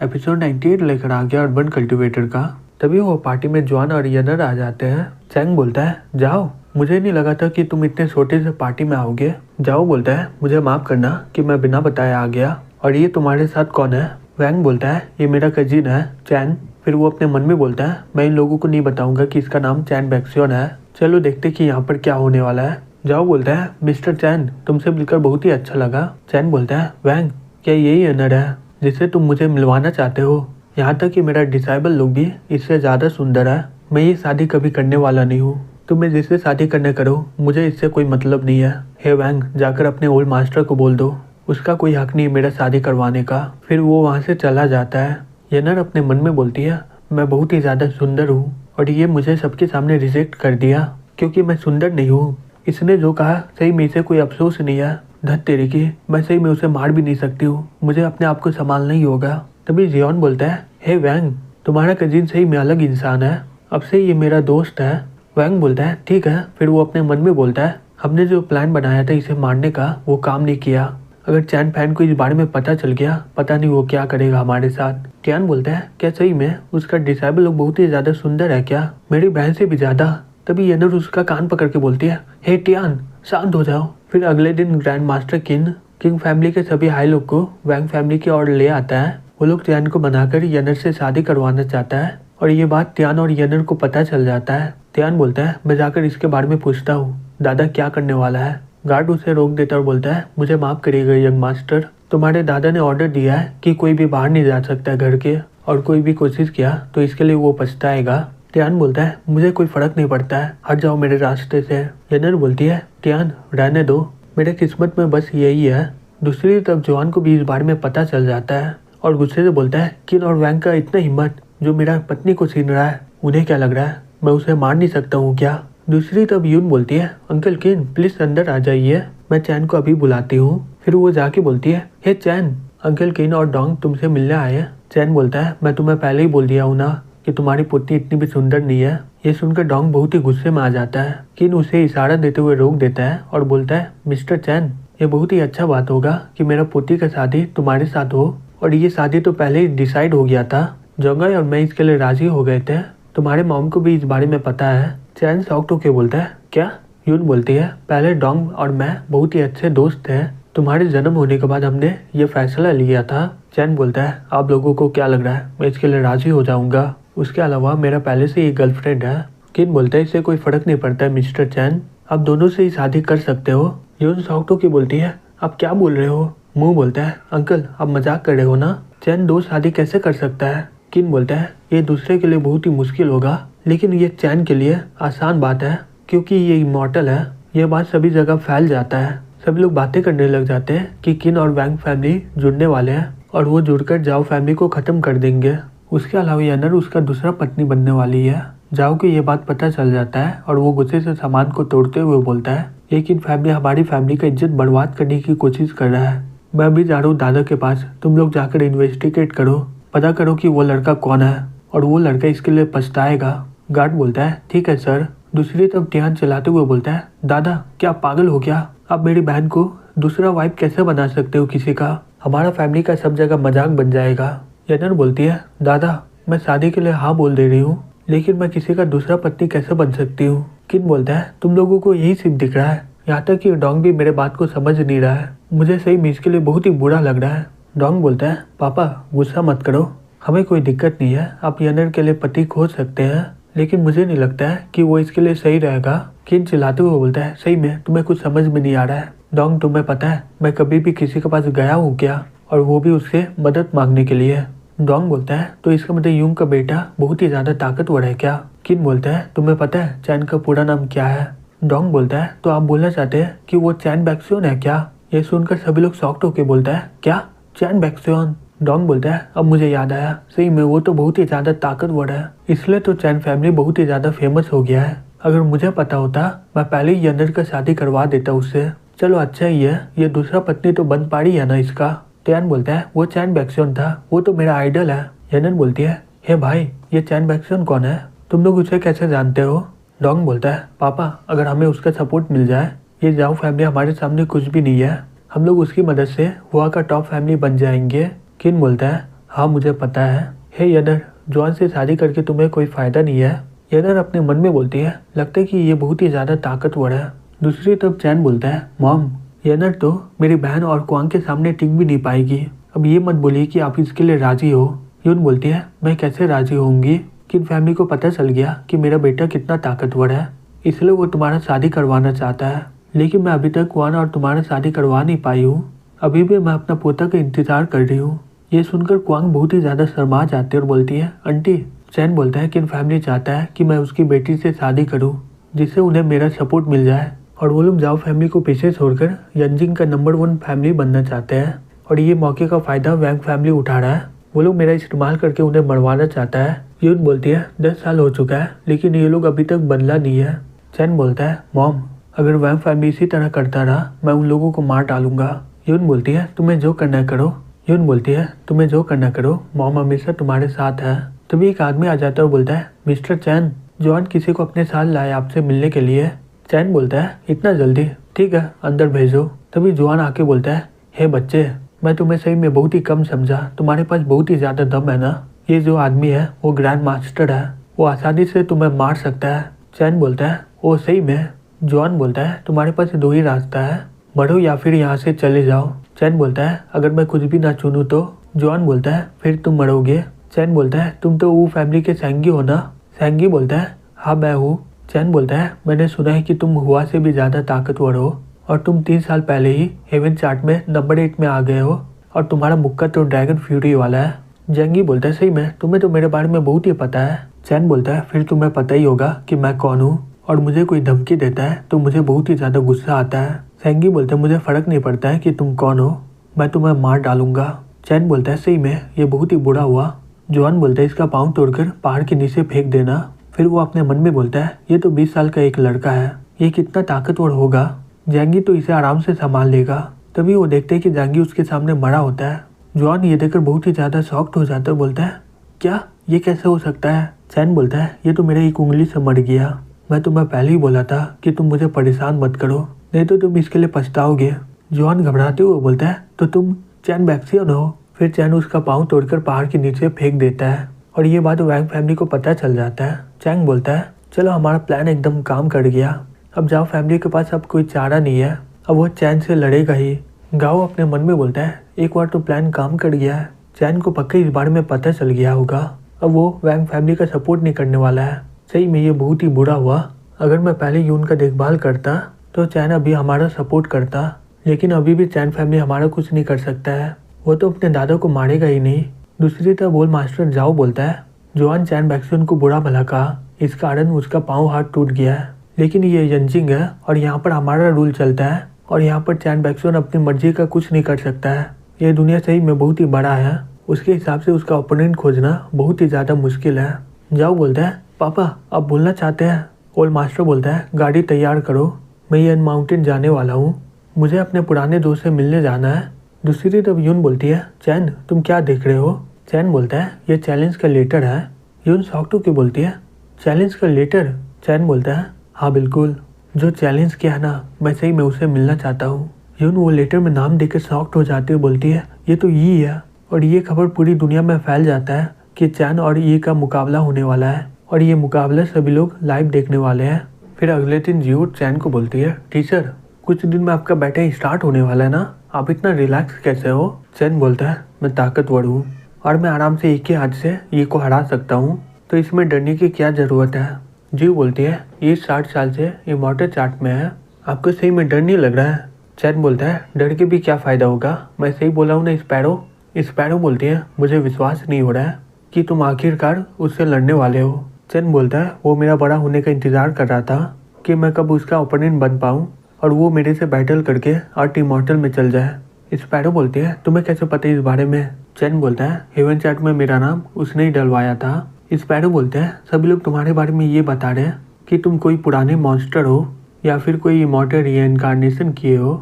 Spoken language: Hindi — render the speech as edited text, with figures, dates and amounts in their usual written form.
एपिसोड 98 लेकर आ गया अर्बन कल्टीवेटर का। तभी वो पार्टी में जॉन और यनर आ जाते हैं। चैंग बोलता है जाओ, मुझे नहीं लगा था कि तुम इतने छोटे से पार्टी में आओगे। जाओ बोलता है मुझे माफ करना कि मैं बिना बताए आ गया। और ये तुम्हारे साथ कौन है? वैंग बोलता है ये मेरा कजिन है चैन। फिर वो अपने मन में बोलता है मैं इन लोगों को नहीं बताऊंगा कि इसका नाम चैन बैक्सियन है। चलो देखते कि यहाँ पर क्या होने वाला है। जाओ बोलता है मिस्टर चैन तुमसे मिलकर बहुत ही अच्छा लगा। चैन बोलता है वैंग क्या यही यनर है जिससे तुम मुझे मिलवाना चाहते हो? यहाँ तक कि मेरा डिसेबल लुक भी इससे ज़्यादा सुंदर है। मैं ये शादी कभी करने वाला नहीं हूँ। तुम्हें जिससे शादी करने करो मुझे इससे कोई मतलब नहीं है। हे वैंग जाकर अपने ओल्ड मास्टर को बोल दो, उसका कोई हक नहीं मेरा शादी करवाने का। फिर वो वहाँ से चला जाता है। येनर अपने मन में बोलती है मैं बहुत ही ज़्यादा सुंदर हूँ और ये मुझे सबके सामने रिजेक्ट कर दिया क्योंकि मैं सुंदर नहीं हूँ। इसने जो कहा सही में इसे कोई अफसोस नहीं है। धत तेरी की, मैं सही में उसे मार भी नहीं सकती हूँ। मुझे अपने आप को संभालना ही होगा। तभी जियोन बोलता है हे वैंग तुम्हारा कजिन सही में अलग इंसान है, अब से ये मेरा दोस्त है। वैंग बोलता है ठीक है। फिर वो अपने मन में बोलता है हमने जो प्लान बनाया था इसे मारने का वो काम नहीं किया। अगर चैन फैन को इस बारे में पता चल गया पता नहीं वो क्या करेगा हमारे साथ। टियान बोलता है क्या सही में उसका डिसेबल लोग बहुत ही ज्यादा सुंदर है क्या, मेरी बहन से भी ज्यादा? तभी येनर उसका कान पकड़ के बोलती है हे टियान शांत हो जाओ। फिर अगले दिन ग्रैंड मास्टर किंग फैमिली के सभी हाई लोग को वैंग फैमिली की ओर ले आता है। वो लोग टियान को बनाकर येनर से शादी करवाना चाहता है और ये बात टियान और येनर को पता चल जाता है। टियान बोलता है मैं जाकर इसके बारे में पूछता हूँ दादा क्या करने वाला है। गार्ड उसे रोक देता और बोलता है मुझे माफ करिएगा यंग मास्टर, तुम्हारे दादा ने ऑर्डर दिया है कि कोई भी बाहर नहीं जा सकता घर के, और कोई भी कोशिश किया तो इसके लिए वो पछताएगा। टियान बोलता है मुझे कोई फर्क नहीं पड़ता है, हट जाओ मेरे रास्ते से। येनर बोलती है टियान रहने दो, मेरे किस्मत में बस यही है। दूसरी तरफ जॉन को भी इस बारे में पता चल जाता है और गुस्से से बोलता है किन और वैंग का इतना हिम्मत जो मेरा पत्नी को छीन रहा है, उन्हें क्या लग रहा है मैं उसे मार नहीं सकता हूँ क्या? दूसरी तरफ यून बोलती है अंकल किन प्लीज अंदर आ जाइए, मैं चैन को अभी बुलाती हूँ। फिर वो जाके बोलती है हे चैन अंकल किन और डोंग तुमसे मिलने आए हैं। चैन बोलता है मैं तुम्हें पहले ही बोल दिया हूँ ना कि तुम्हारी पुत्री इतनी भी सुंदर नहीं है। ये सुनकर डोंग बहुत ही गुस्से में आ जाता है। किन उसे इशारा देते हुए रोक देता है और बोलता है मिस्टर चैन ये बहुत ही अच्छा बात होगा कि मेरा पुत्री का शादी तुम्हारे साथ हो, और ये शादी तो पहले ही डिसाइड हो गया था। जोंगाई और मैं इसके लिए राजी हो गए थे, तुम्हारे मॉम को भी इस बारे में पता है। चैन शॉक्ड होके बोलता है क्या? यून बोलती है पहले डोंग और मैं बहुत ही अच्छे दोस्त थे, तुम्हारे जन्म होने के बाद हमने ये फैसला लिया था। चैन बोलता है आप लोगों को क्या लग रहा है मैं इसके लिए राजी हो जाऊंगा, उसके अलावा मेरा पहले से ही गर्लफ्रेंड है। किन बोलता है इससे कोई फर्क नहीं पड़ता है मिस्टर चैन, आप दोनों से ही शादी कर सकते हो। यून शॉक्ड होके बोलती है आप क्या बोल रहे हो? मुंह बोलता है अंकल आप मजाक कर रहे हो ना, चैन दो शादी कैसे कर सकता है? किन बोलता है ये दूसरे के लिए बहुत ही मुश्किल होगा लेकिन ये चैन के लिए आसान बात है क्योंकि ये इमॉर्टल है। ये बात सभी जगह फैल जाता है, सभी लोग बातें करने लग जाते हैं कि किन और वैंग फैमिली जुड़ने वाले हैं और वो जुड़कर जाओ फैमिली को खत्म कर देंगे। उसके अलावा येनर उसका दूसरा पत्नी बनने वाली है। जाओ को ये बात पता चल जाता है और वो गुस्से से सामान को तोड़ते हुए बोलता है लेकिन फैमिली हमारी फैमिली का इज्जत बर्बाद करने की कोशिश कर रहा है। मैं अभी जा रहा हूँ दादा के पास, तुम लोग जाकर इन्वेस्टिगेट करो, पता करो कि वो लड़का कौन है और वो लड़का इसके लिए पछताएगा। गार्ड बोलता है ठीक है सर। दूसरी तरफ टियान चलाते हुए बोलता है दादा क्या पागल हो गया, आप मेरी बहन को दूसरा वाइफ कैसे बना सकते हो किसी का, हमारा फैमिली का सब जगह मजाक बन जाएगा। येनर बोलती है दादा मैं शादी के लिए हाँ बोल दे रही हूँ लेकिन मैं किसी का दूसरा पत्नी कैसे बन सकती हूँ। किन बोलता है तुम लोगों को यही सिर्फ दिख रहा है, यहाँ तक कि डोंग भी मेरे बात को समझ नहीं रहा है, मुझे सही में इसके लिए बहुत ही बुरा लग रहा है। डोंग बोलता है पापा गुस्सा मत करो, हमें कोई दिक्कत नहीं है, आप येनर के लिए पति खोज सकते हैं लेकिन मुझे नहीं लगता है कि वो इसके लिए सही रहेगा। किन चिल्लाते हुए बोलता है सही में तुम्हें कुछ समझ में नहीं आ रहा है। डोंग तुम्हें पता है मैं कभी भी किसी के पास गया हूँ क्या, और वो भी उससे मदद मांगने के लिए। डोंग बोलता है तो इसका मतलब यूंग का बेटा बहुत ही ज्यादा ताकतवर है क्या? किन बोलता है तुम्हें पता है चैन का पूरा नाम क्या है? डोंग बोलता है तो आप बोलना चाहते हैं कि वो चैन बैक्सियन है क्या? ये सुनकर सभी लोग शॉक्ड होकर बोलता है क्या चैन बैक्सियन? डोंग बोलता है अब मुझे याद आया, सही में वो तो बहुत ही ज्यादा ताकतवर है, इसलिए तो चैन फैमिली बहुत ही ज्यादा फेमस हो गया है। अगर मुझे पता होता मैं पहले ही येनर का शादी करवा देता उससे। चलो अच्छा ही है, ये दूसरा पत्नी तो बन पाड़ी है ना इसका। टियान बोलता है वो चैन बैक्सियन था, वो तो मेरा आइडल है। येनर बोलती है हे भाई ये चैन बैक्सियन कौन है, तुम लोग उसे कैसे जानते हो? डोंग बोलता है पापा अगर हमें उसका सपोर्ट मिल जाए, ये जाओ फैमिली हमारे सामने कुछ भी नहीं है, हम लोग उसकी मदद से हुआ का टॉप फैमिली बन जाएंगे। किन बोलता है हाँ मुझे पता है। हे यनर, जॉन से शादी करके तुम्हें कोई फायदा नहीं है। यनर अपने मन में बोलती है, लगता है कि ये बहुत ही ज़्यादा ताकतवर है। दूसरी तरफ चैन बोलता है, मॉम यनर तो मेरी बहन और क्वांग के सामने टिक भी नहीं पाएगी। अब ये मत बोलिए कि आप इसके लिए राजी हो। यून बोलती है, मैं कैसे राजी होंगी? किन फैमिली को पता चल गया कि मेरा बेटा कितना ताकतवर है, इसलिए वो तुम्हारा शादी करवाना चाहता है। लेकिन मैं अभी तक क्वान और तुम्हारा शादी करवा नहीं पाई हूँ। अभी भी मैं अपना पोता का इंतजार कर रही हूँ। ये सुनकर क्वांग बहुत ही ज़्यादा शर्मा जाती है और बोलती है, आंटी। चैन बोलता है, किन फैमिली चाहता है कि मैं उसकी बेटी से शादी करूँ जिससे उन्हें मेरा सपोर्ट मिल जाए। और वो लोग जाओ फैमिली को पीछे छोड़कर यंजिंग का नंबर 1 फैमिली बनना चाहते हैं। और ये मौके का फ़ायदा वैंग फैमिली उठा रहा है। वो लोग मेरा इस्तेमाल करके उन्हें मरवाना चाहता है। यून बोलती है, 10 साल हो चुका है लेकिन ये लोग अभी तक बदला नहीं है। चैन बोलता है, मॉम अगर वैंग फैमिली इसी तरह करता रहा मैं उन लोगों को मार डालूंगा। यून बोलती है, तुम्हें जो करना है करो। यून बोलती है, तुम्हें जो करना करो, मॉम हमेशा तुम्हारे साथ है। तभी एक आदमी आ जाता है और बोलता है, मिस्टर चैन, जॉन किसी को अपने साथ लाए आपसे मिलने के लिए। चैन बोलता है, इतना जल्दी? ठीक है, अंदर भेजो। तभी जॉन आके बोलता है, हे बच्चे, मैं तुम्हें सही में बहुत ही कम समझा। तुम्हारे पास बहुत ही ज़्यादा दम है ना। ये जो आदमी है वो ग्रैंड मास्टर है, वो आसानी से तुम्हें मार सकता है। चैन बोलता है, ओ सही में? जॉन बोलता है, तुम्हारे पास 2 ही रास्ता है, मरो या फिर यहाँ से चले जाओ। चैन बोलता है, अगर मैं कुछ भी ना चुनूँ तो? जॉन बोलता है, फिर तुम मरोगे। चैन बोलता है, तुम तो वो फैमिली के सैंगी हो ना? सैंगी बोलता है, हाँ मैं हूँ। चैन बोलता है, मैंने सुना है कि तुम हुआ से भी ज़्यादा ताकतवर हो और तुम 3 साल पहले ही हेवन चार्ट में नंबर 8 में आ गए हो और तुम्हारा मुक्का तो ड्रैगन फ्यूरी वाला है। जंगी बोलता है, सही में? तुम्हें तो मेरे बारे में बहुत ही पता है। चैन बोलता है, फिर तुम्हें पता ही होगा कि मैं कौन हूँ और मुझे कोई धमकी देता है तो मुझे बहुत ही ज़्यादा गुस्सा आता है। सेंगी बोलता है, मुझे फ़र्क नहीं पड़ता है कि तुम कौन हो, मैं तुम्हें मार डालूंगा। चैन बोलता है, सही में? ये बहुत ही बुरा हुआ। जॉन बोलता है, इसका पाँव तोड़कर पहाड़ के नीचे फेंक देना। फिर वो अपने मन में बोलता है, ये तो 20 साल का एक लड़का है, ये कितना ताकतवर होगा, जैंगी तो इसे आराम से संभाल लेगा। तभी वो देखते हैं कि जैंगी उसके सामने मरा होता है। जॉन ये देखकर बहुत ही ज़्यादा शॉक्ड हो जाता है, बोलता है, क्या ये कैसे हो सकता है? चैन बोलता है, ये तो मेरे एक उंगली से मर गया। मैं तुम्हें पहले ही बोला था कि तुम मुझे परेशान मत करो, नहीं तो तुम इसके लिए पछताओगे। जॉन घबराते हुए बोलता है, तो तुम चैन बैक्सियन हो? फिर चैन उसका पाँव तोड़कर पहाड़ के नीचे फेंक देता है और ये बात वैंग फैमिली को पता चल जाता है। चैंग बोलता है, चलो हमारा प्लान एकदम काम कर गया। अब जाओ फैमिली के पास अब कोई चारा नहीं है, अब वो चैन से लड़ेगा ही। गाओ अपने मन में बोलता है, एक बार तो प्लान काम कर गया है, चैन को पक्का इस बारे में पता चल गया होगा, अब वो वैंग फैमिली का सपोर्ट नहीं करने वाला है। सही में ये बहुत ही बुरा हुआ। अगर मैं पहले यून का देखभाल करता तो चैन अभी हमारा सपोर्ट करता, लेकिन अभी भी चैन फैमिली हमारा कुछ नहीं कर सकता है, वो तो अपने दादा को मारेगा ही नहीं। दूसरी तरफ बोल मास्टर जाओ बोलता है, जॉन चैन बैक्सियन को बुरा भला कहा, इस कारण उसका पाँव हाथ टूट गया है, लेकिन ये यंजिंग है और यहाँ पर हमारा रूल चलता है और यहाँ पर चैन बैक्सियन अपनी मर्जी का कुछ नहीं कर सकता है। ये दुनिया सही में बहुत ही बड़ा है, उसके हिसाब से उसका ओपोनेंट खोजना बहुत ही ज़्यादा मुश्किल है। जाओ बोलता है, पापा आप बोलना चाहते हैं? ओल्ड मास्टर बोलता है, गाड़ी तैयार करो, मैं ये माउंटेन जाने वाला हूँ, मुझे अपने पुराने दोस्त से मिलने जाना है। दूसरी तरफ यून बोलती है, चैन तुम क्या देख रहे हो? चैन बोलता है, ये चैलेंज का लेटर है। यून शॉक्ड होकर बोलती है, चैलेंज का लेटर? चैन बोलता है, हाँ बिल्कुल, जो चैलेंज किया है ना, मैं सही में उसे मिलना चाहता हूँ। यून वो लेटर में नाम देकर शॉक्ड हो जाती है, बोलती है, ये तो ई है। और ये खबर पूरी दुनिया में फैल जाता है कि चैन और ई का मुकाबला होने वाला है और ये मुकाबला सभी लोग लाइव देखने वाले हैं। फिर अगले दिन जियो चैन को बोलती है, टीचर कुछ दिन में आपका बैटिंग स्टार्ट होने वाला है ना, आप इतना रिलैक्स कैसे हो? चैन बोलता है, मैं ताकतवर हूँ और मैं आराम से एक ही हाथ से ये को हरा सकता हूँ, तो इसमें डरने की क्या ज़रूरत है? जियो बोलती है, ये 60 साल से इमॉर्टल चार्ट में है, आपको सही में डर नहीं लग रहा है? चैन बोलता है, डर के भी क्या फ़ायदा होगा, मैं सही बोला हूँ ना स्पैरो? स्पैरो बोलती है, मुझे विश्वास नहीं हो रहा है कि तुम आखिरकार उससे लड़ने वाले हो। चैन बोलता है, वो मेरा बड़ा होने का इंतज़ार कर रहा था कि मैं कब उसका ओपोनेंट बन पाऊँ और वो मेरे से बैटल करके आर्ट इमॉर्टल में चल जाए। स्पैरो बोलती है, तुम्हें कैसे पता है इस बारे में? चैन बोलता है, हेवन चैट में मेरा नाम उसने ही डलवाया था। स्पैरो बोलते हैं, सभी लोग तुम्हारे बारे में ये बता रहे हैं कि तुम कोई पुराने मॉन्स्टर हो या फिर कोई इमॉर्टल रीइंकार्नेशन किए हो।